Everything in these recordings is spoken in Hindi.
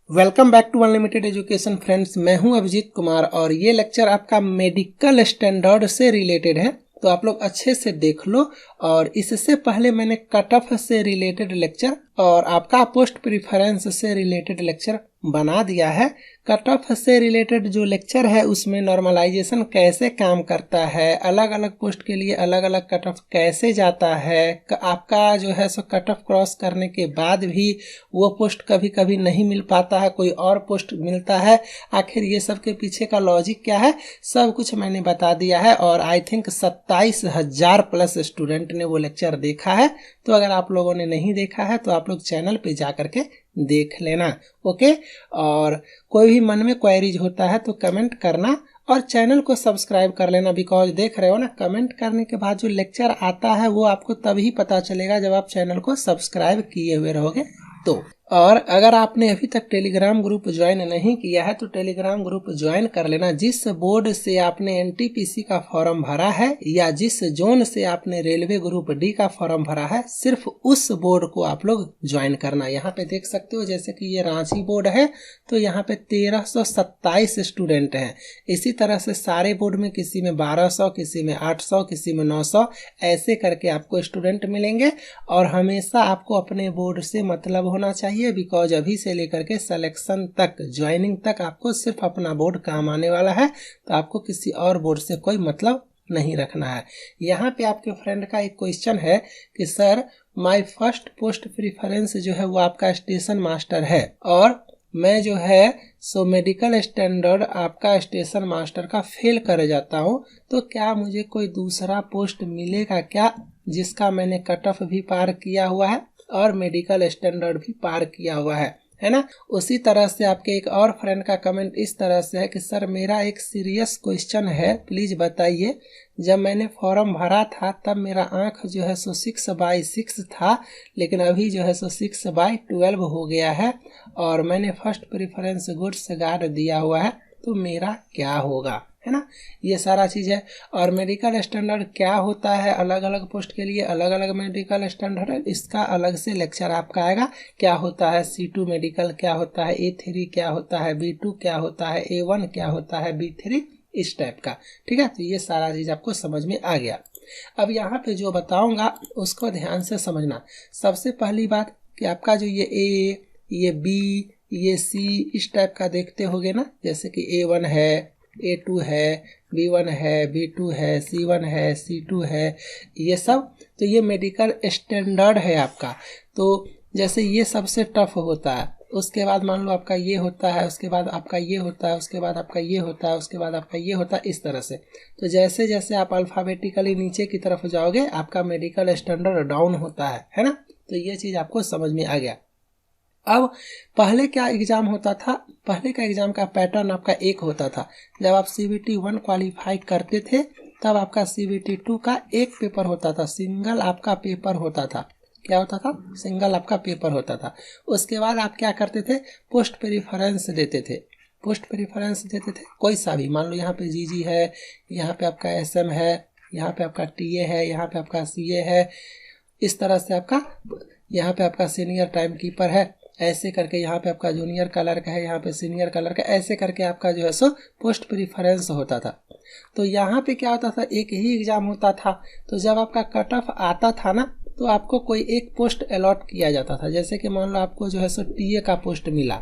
Welcome back to unlimited education friends. मैं हूं अभिजीत कुमार और ये लेक्चर आपका मेडिकल स्टैंडर्ड से रिलेटेड है, तो आप लोग अच्छे से देख लो। और इससे पहले मैंने कट ऑफ से रिलेटेड लेक्चर और आपका पोस्ट प्रिफरेंस से रिलेटेड लेक्चर बना दिया है। कट ऑफ से रिलेटेड जो लेक्चर है उसमें नॉर्मलाइजेशन कैसे काम करता है, अलग अलग पोस्ट के लिए अलग अलग कट ऑफ कैसे जाता है, आपका जो है सो कट ऑफ क्रॉस करने के बाद भी वो पोस्ट कभी कभी नहीं मिल पाता है, कोई और पोस्ट मिलता है। आखिर ये सब के पीछे का लॉजिक क्या है, सब कुछ मैंने बता दिया है। और आई थिंक 27,000 प्लस स्टूडेंट ने वो लेक्चर देखा है। तो अगर आप लोगों ने नहीं देखा है तो आप लोग चैनल पे जा करके देख लेना, ओके। और कोई भी मन में क्वेरीज होता है तो कमेंट करना और चैनल को सब्सक्राइब कर लेना। बिकॉज देख रहे हो ना, कमेंट करने के बाद जो लेक्चर आता है वो आपको तभी पता चलेगा जब आप चैनल को सब्सक्राइब किए हुए रहोगे तो। और अगर आपने अभी तक टेलीग्राम ग्रुप ज्वाइन नहीं किया है तो टेलीग्राम ग्रुप ज्वाइन कर लेना। जिस बोर्ड से आपने एनटीपीसी का फॉर्म भरा है या जिस जोन से आपने रेलवे ग्रुप डी का फॉर्म भरा है, सिर्फ उस बोर्ड को आप लोग ज्वाइन करना। यहाँ पे देख सकते हो जैसे कि ये रांची बोर्ड है तो यहाँ पे 1327 स्टूडेंट हैं। इसी तरह से सारे बोर्ड में किसी में 1200, किसी में 800, किसी में 900 ऐसे करके आपको स्टूडेंट मिलेंगे। और हमेशा आपको अपने बोर्ड से मतलब होना चाहिए, बिकॉज अभी से लेकर के सिलेक्शन तक, ज्वाइनिंग तक आपको सिर्फ अपना बोर्ड काम आने वाला है। तो आपको किसी और बोर्ड से कोई मतलब नहीं रखना है। यहाँ पे आपके फ्रेंड का एक क्वेश्चन है कि sir my first post preference जो है वो आपका स्टेशन मास्टर है और मैं जो है सो मेडिकल स्टैंडर्ड आपका स्टेशन मास्टर का फेल कर जाता हूँ, तो क्या मुझे कोई दूसरा पोस्ट मिलेगा क्या जिसका मैंने कट ऑफ भी पार किया हुआ है और मेडिकल स्टैंडर्ड भी पार किया हुआ है ना। उसी तरह से आपके एक और फ्रेंड का कमेंट इस तरह से है कि सर मेरा एक सीरियस क्वेश्चन है, प्लीज बताइए। जब मैंने फॉर्म भरा था तब मेरा आंख जो है सो 6/6 था, लेकिन अभी जो है सो 6/12 हो गया है और मैंने फर्स्ट प्रेफरेंस गुड्स गार्ड दिया हुआ है, तो मेरा क्या होगा, है ना। ये सारा चीज है। और मेडिकल स्टैंडर्ड क्या होता है, अलग अलग पोस्ट के लिए अलग अलग मेडिकल स्टैंडर्ड है, इसका अलग से लेक्चर आपका आएगा। क्या होता है C2 मेडिकल, क्या होता है A3, क्या होता है B2, क्या होता है A1, क्या होता है B3, इस टाइप का, ठीक है। तो ये सारा चीज आपको समझ में आ गया। अब यहाँ पे जो बताऊंगा उसको ध्यान से समझना। सबसे पहली बात कि आपका जो ये A, ये B, ये C इस टाइप का देखते होगे ना, जैसे कि A1 है, A2 है, B1 है, B2 है, C1 है, C2 है, ये सब। तो ये मेडिकल स्टैंडर्ड है आपका। तो जैसे ये सबसे टफ होता है, उसके बाद मान लो आपका ये होता है, उसके बाद आपका ये होता है, उसके बाद आपका ये होता है, उसके बाद आपका ये होता है, इस तरह से। तो जैसे जैसे आप अल्फाबेटिकली नीचे की तरफ जाओगे आपका मेडिकल स्टैंडर्ड डाउन होता है ना। तो ये चीज आपको समझ में आ गया। अब पहले क्या एग्जाम होता था, पहले का एग्जाम का पैटर्न आपका एक होता था। जब आप CBT 1 क्वालिफाई करते थे तब आपका CBT 2 का एक पेपर होता था, सिंगल आपका पेपर होता था। क्या होता था? सिंगल आपका पेपर होता था। उसके बाद आप क्या करते थे, पोस्ट प्रेफरेंस देते थे। पोस्ट प्रेफरेंस देते थे कोई सा भी, मान लो यहाँ पे GG है, यहाँ पे आपका SM है, यहाँ पे आपका TA है, यहाँ पे आपका CA है, इस तरह से आपका यहाँ पे आपका सीनियर टाइम कीपर है, ऐसे करके यहाँ पे आपका जूनियर क्लर्क है, यहाँ पे सीनियर क्लर्क है, ऐसे करके आपका जो है सो पोस्ट प्रेफरेंस होता था। तो यहाँ पे क्या होता था, एक ही एग्जाम होता था। तो जब आपका कट ऑफ आता था ना तो आपको कोई एक पोस्ट अलॉट किया जाता था। जैसे कि मान लो आपको जो है सो TA का पोस्ट मिला,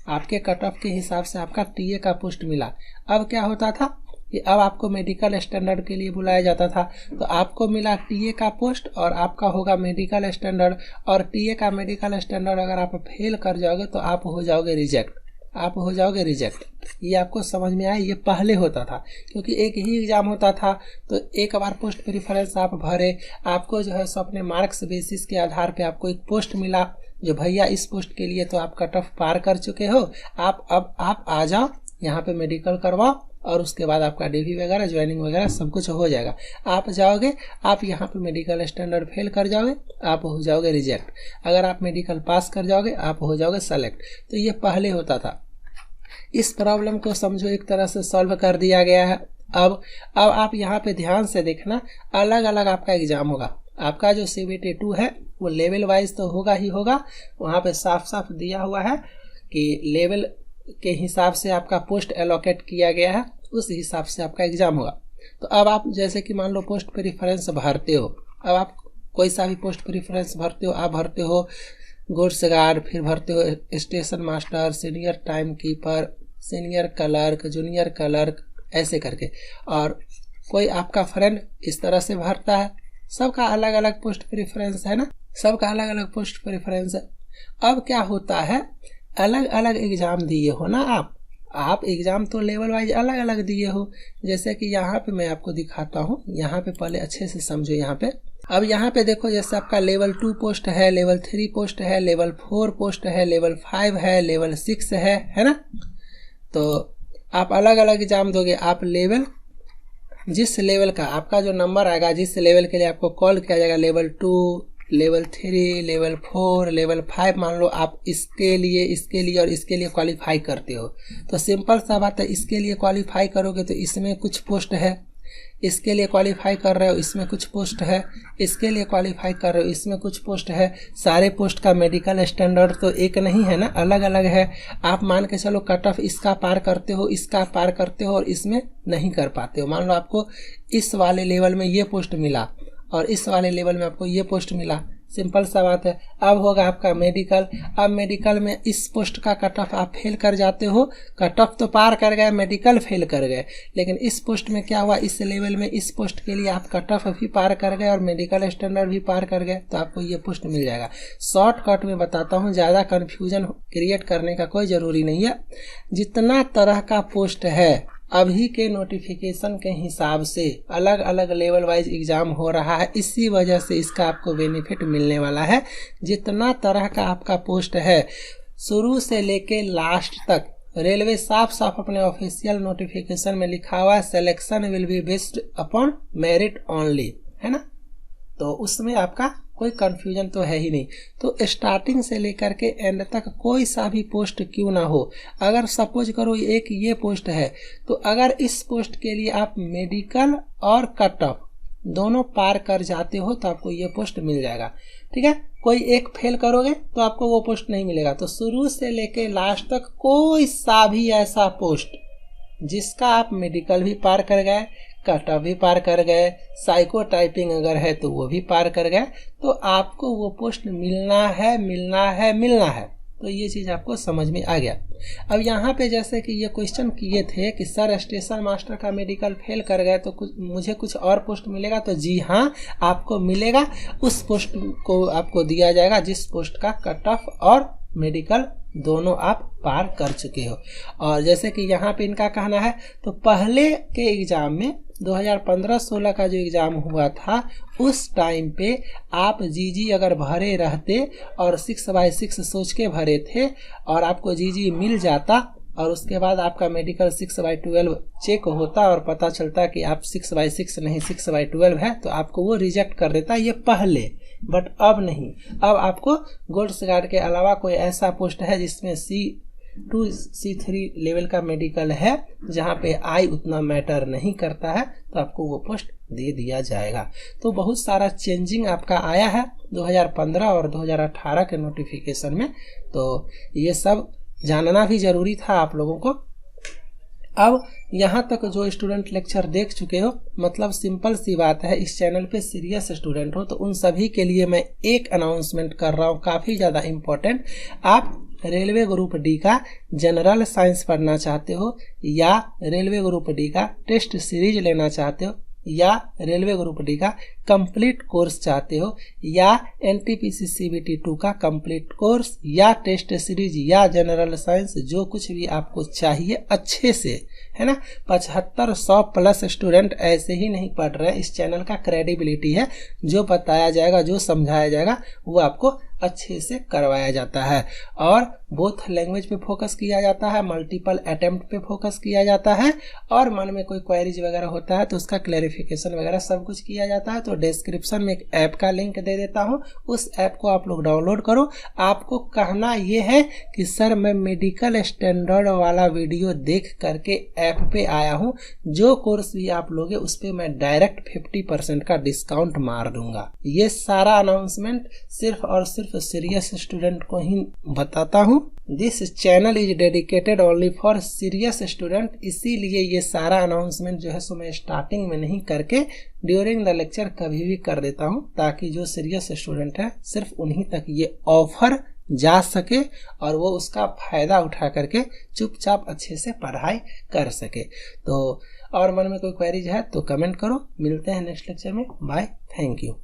आपके कट ऑफ के हिसाब से आपका TA का पोस्ट मिला। अब क्या होता था कि अब आपको मेडिकल स्टैंडर्ड के लिए बुलाया जाता था। तो आपको मिला TA का पोस्ट और आपका होगा मेडिकल स्टैंडर्ड। और TA का मेडिकल स्टैंडर्ड अगर आप फेल कर जाओगे तो आप हो जाओगे रिजेक्ट, आप हो जाओगे रिजेक्ट। ये आपको समझ में आया। ये पहले होता था क्योंकि एक ही एग्जाम होता था। तो एक बार पोस्ट प्रेफरेंस आप भरे, आपको जो है सो अपने मार्क्स बेसिस के आधार पे आपको एक पोस्ट मिला जो भैया इस पोस्ट के लिए तो आप कट ऑफ पार कर चुके हो, अब आप आ जाओ यहाँ पे मेडिकल करवाओ और उसके बाद आपका DV वगैरह ज्वाइनिंग वगैरह सब कुछ हो जाएगा। आप जाओगे, आप यहाँ पे मेडिकल स्टैंडर्ड फेल कर जाओगे, आप हो जाओगे रिजेक्ट। अगर आप मेडिकल पास कर जाओगे आप हो जाओगे सेलेक्ट। तो ये पहले होता था। इस प्रॉब्लम को समझो एक तरह से सॉल्व कर दिया गया है। अब आप यहाँ पे ध्यान से देखना, अलग अलग आपका एग्जाम होगा। आपका जो CBT 2 है वो लेवल वाइज तो होगा ही होगा, वहाँ पे साफ साफ दिया हुआ है कि लेवल के हिसाब से आपका पोस्ट एलोकेट किया गया है, उस हिसाब से आपका एग्जाम होगा। तो अब आप जैसे कि मान लो पोस्ट प्रेफरेंस भरते हो, अब आप कोई सा भी पोस्ट प्रेफरेंस भरते हो, आप भरते हो गुड्स गार्ड, फिर भरते हो station master, senior time keeper, senior clerk, junior clerk, ऐसे करके। और कोई आपका फ्रेंड इस तरह से भरता है। सबका अलग अलग पोस्ट प्रेफरेंस है ना, सबका अलग अलग पोस्ट प्रेफरेंस है। अब क्या होता है, अलग अलग एग्जाम दिए हो ना आप एग्जाम तो लेवल वाइज अलग अलग दिए हो। जैसे कि यहाँ पे मैं आपको दिखाता हूँ, यहाँ पे पहले अच्छे से समझो। यहाँ पे अब यहाँ पे देखो, जैसे आपका लेवल 2 पोस्ट है, लेवल 3 पोस्ट है, लेवल 4 पोस्ट है, लेवल 5 है, लेवल 6 है ना। तो आप अलग अलग एग्जाम दोगे। आप लेवल, जिस लेवल का आपका जो नंबर आएगा, जिस लेवल के लिए आपको कॉल किया जाएगा, लेवल 2, लेवल 3, लेवल 4, लेवल 5, मान लो आप इसके लिए और इसके लिए क्वालिफाई करते हो। तो सिंपल सा बात है, इसके लिए क्वालिफाई करोगे तो इसमें कुछ पोस्ट है, इसके लिए क्वालिफाई कर रहे हो इसमें कुछ पोस्ट है, इसके लिए क्वालिफाई कर रहे हो इसमें कुछ पोस्ट है। सारे पोस्ट का मेडिकल स्टैंडर्ड तो एक नहीं है ना, अलग अलग है। आप मान के चलो कट ऑफ इसका पार करते हो, इसका पार करते हो और इसमें नहीं कर पाते हो। मान लो आपको इस वाले लेवल में ये पोस्ट मिला और इस वाले लेवल में आपको ये पोस्ट मिला, सिंपल सा बात है। अब होगा आपका मेडिकल। अब मेडिकल में इस पोस्ट का कट ऑफ आप फेल कर जाते हो, कट ऑफ तो पार कर गए, मेडिकल फेल कर गए, लेकिन इस पोस्ट में क्या हुआ, इस लेवल में इस पोस्ट के लिए आप कट ऑफ भी पार कर गए और मेडिकल स्टैंडर्ड भी पार कर गए, तो आपको ये पोस्ट मिल जाएगा। शॉर्टकट में बताता हूँ, ज़्यादा कन्फ्यूजन क्रिएट करने का कोई ज़रूरी नहीं है। जितना तरह का पोस्ट है अभी के नोटिफिकेशन के हिसाब से अलग अलग लेवल वाइज एग्जाम हो रहा है, इसी वजह से इसका आपको बेनिफिट मिलने वाला है। जितना तरह का आपका पोस्ट है शुरू से लेके लास्ट तक, रेलवे साफ साफ अपने ऑफिशियल नोटिफिकेशन में लिखा हुआ है, selection will be based upon merit only, है ना। तो उसमें आपका कोई कंफ्यूजन तो है ही नहीं। तो स्टार्टिंग से लेकर के एंड तक कोई सा भी पोस्ट क्यों ना हो, अगर सपोज करो एक ये पोस्ट है, तो अगर इस पोस्ट के लिए आप मेडिकल और कट ऑफ दोनों पार कर जाते हो तो आपको ये पोस्ट मिल जाएगा, ठीक है। कोई एक फेल करोगे तो आपको वो पोस्ट नहीं मिलेगा। तो शुरू से लेके लास्ट तक कोई सा भी ऐसा पोस्ट जिसका आप मेडिकल भी पार कर गए, कट ऑफ भी पार कर गए, साइको टाइपिंग अगर है तो वो भी पार कर गए, तो आपको वो पोस्ट मिलना है। तो ये चीज़ आपको समझ में आ गया। अब यहाँ पे जैसे कि ये क्वेश्चन किए थे कि सर स्टेशन मास्टर का मेडिकल फेल कर गए तो मुझे कुछ और पोस्ट मिलेगा, तो जी हाँ आपको मिलेगा। उस पोस्ट को आपको दिया जाएगा जिस पोस्ट का कट ऑफ और मेडिकल दोनों आप पार कर चुके हो। और जैसे कि यहाँ पे इनका कहना है, तो पहले के एग्जाम में 2015-16 का जो एग्ज़ाम हुआ था उस टाइम पे आप जीजी अगर भरे रहते और 6/6 सोच के भरे थे और आपको जीजी मिल जाता और उसके बाद आपका मेडिकल 6/12 चेक होता और पता चलता कि आप 6/6 नहीं 6/12 है, तो आपको वो रिजेक्ट कर देता, ये पहले। बट अब नहीं, अब आपको गुड्स गार्ड के अलावा कोई ऐसा पोस्ट है जिसमें C2 C3 लेवल का मेडिकल है, जहाँ पे आई उतना मैटर नहीं करता है, तो आपको वो पोस्ट दे दिया जाएगा। तो बहुत सारा चेंजिंग आपका आया है 2015 और 2018 के नोटिफिकेशन में, तो ये सब जानना भी जरूरी था आप लोगों को। अब यहाँ तक जो स्टूडेंट लेक्चर देख चुके हो, मतलब सिंपल सी बात है, इस चैनल पे सीरियस स्टूडेंट हो तो उन सभी के लिए मैं एक अनाउंसमेंट कर रहा हूँ, काफ़ी ज़्यादा इम्पोर्टेंट। आप रेलवे ग्रुप डी का जनरल साइंस पढ़ना चाहते हो, या रेलवे ग्रुप डी का टेस्ट सीरीज लेना चाहते हो, या रेलवे ग्रुप डी का कंप्लीट कोर्स चाहते हो, या NTPC CBT 2 का कंप्लीट कोर्स, या टेस्ट सीरीज, या जनरल साइंस, जो कुछ भी आपको चाहिए अच्छे से, है ना। 75-100 प्लस स्टूडेंट ऐसे ही नहीं पढ़ रहे। इस चैनल का क्रेडिबिलिटी है, जो बताया जाएगा, जो समझाया जाएगा वो आपको अच्छे से करवाया जाता है। और बोथ लैंग्वेज पे फोकस किया जाता है, मल्टीपल अटेम्प्ट पे फोकस किया जाता है, और मन में कोई क्वेरीज वगैरह होता है तो उसका क्लैरिफिकेशन वगैरह सब कुछ किया जाता है। तो डिस्क्रिप्शन में एक ऐप का लिंक दे देता हूँ, उस ऐप को आप लोग डाउनलोड करो। आपको कहना ये है कि सर मैं मेडिकल स्टैंडर्ड वाला वीडियो देख करके ऐप पे आया हूँ, जो कोर्स भी आप लोगे उस पर मैं डायरेक्ट 50% का डिस्काउंट मार दूंगा। ये सारा अनाउंसमेंट सिर्फ और सिर्फ सिर्फ सीरियस स्टूडेंट को ही बताता हूँ। This channel is dedicated only for serious student, इसीलिए ये सारा अनाउंसमेंट जो है सो मैं स्टार्टिंग में नहीं करके ड्यूरिंग द लेक्चर कभी भी कर देता हूँ, ताकि जो सीरियस स्टूडेंट है सिर्फ उन्हीं तक ये ऑफर जा सके और वो उसका फायदा उठा करके चुपचाप अच्छे से पढ़ाई कर सके। तो और मन में कोई क्वेरीज है तो कमेंट करो। मिलते हैं नेक्स्ट लेक्चर में। Bye, thank you.